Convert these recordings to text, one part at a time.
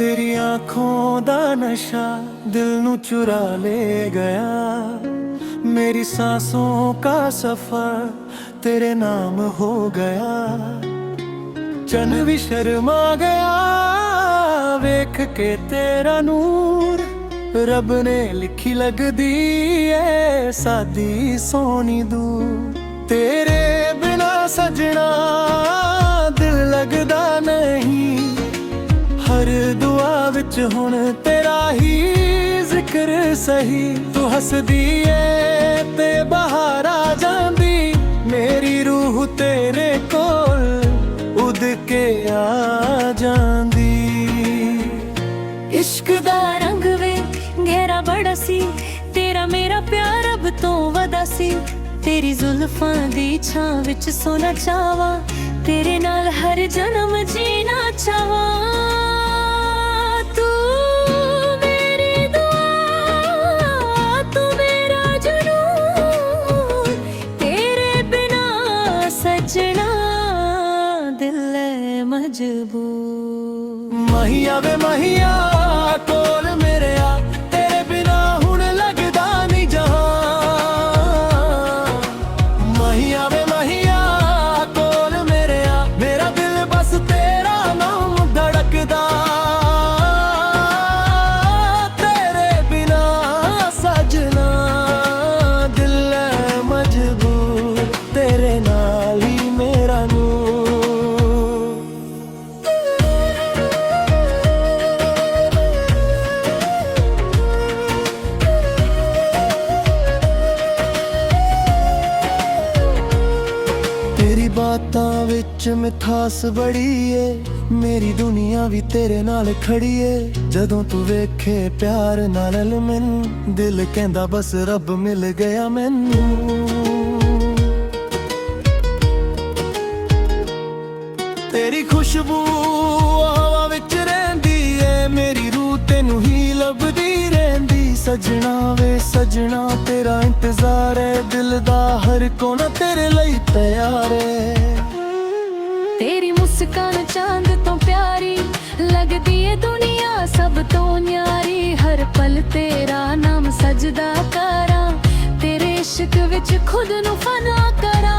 तेरी आंखों दा नशा दिल नू चुरा ले गया। मेरी सांसों का सफर तेरे नाम हो गया। चन भी शर्मा गया वेख के तेरा नूर। रब ने लिखी लगदी है सादी सोनी दूर। तेरे बिना सजना दिल लगदा नहीं। हर दुआ विच हुण तेरा ही जिक्र सही। तू हसदी ऐ ते बहार आ जांदी। मेरी रूह तेरे कोल उद के आ जांदी। इश्क दा रंग वे गहरा बड़ा सी। तेरा मेरा प्यार अब तो वदा सी। तेरी जुल्फां दी छां विच सोना चावा। तेरे नाल हर जन्म जीना चावा। महिया वे महिया कोल मेरे आ। तेरे बिना हुण लगदा नहीं जहां। महिया वे महिया कोल मेरे आ। मेरा दिल बस तेरा नाम धड़कदा। तेरे बिना सजना दिल है मजबूर। तेरे नाल ही मेरा बातां विच मिठास बड़ी ए। मेरी दुनिया भी तेरे नाल खड़ी ए। जदों तू वेखे प्यार नाल मैनू दिल कहंदा बस रब मिल गया मैनू। तेरी खुशबू हवा विच रहिंदी ए। मेरी रूह तेनू ही लभदी रहिंदी। सजना वे सजना तेरा इंतजार है। दिल दा हर कोना तेरे लई तैयार है। तेरी मुस्कान चांद तो प्यारी लगदी है। दुनिया सब तो न्यारी। हर पल तेरा नाम सजदा करा। तेरे इश्क विच खुद नू फना करा।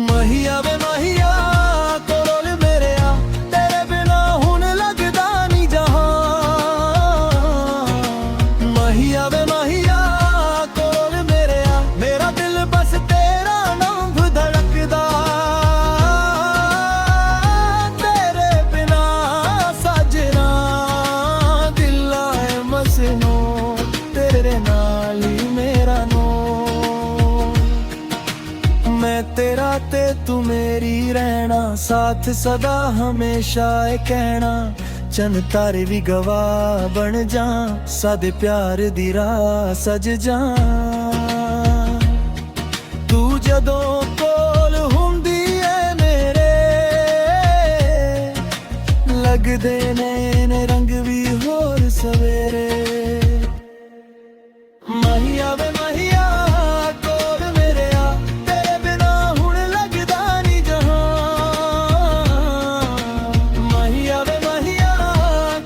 महिया वे महिया कोल मेरे आ। तेरे बिना हुण लगदा नहीं जहां। महिया वे महिया कोल मेरे आ। मेरा दिल बस तेरा नाम धड़कदा। तेरे बिना सजना दिल है मसनू। तेरे नाल ही मेरा नो। मैं तेरा ते तू मेरी रहना। साथ सदा हमेशा ए कहना। चन तारे भी गवाह बन जा। सादे प्यार दी राह सज जा। तू जदों कोल हुंदी है मेरे लगदे ने रंग भी होर सवेरे। महिया वे महिया कोल मेरे आ। तेरे बिना हुण लगदा नहीं जहां। महिया वे महिया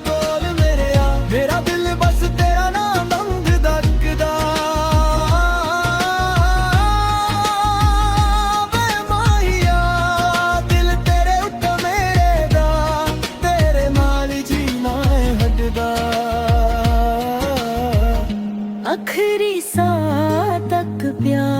कोल मेरे आ। मेरा दिल बस तेरा नाम धड़कदा। वे माहिया दिल तेरे उत्ते मेरे दा। तेरे नाल जीना है हटदा। आखिरी सा तक प्यार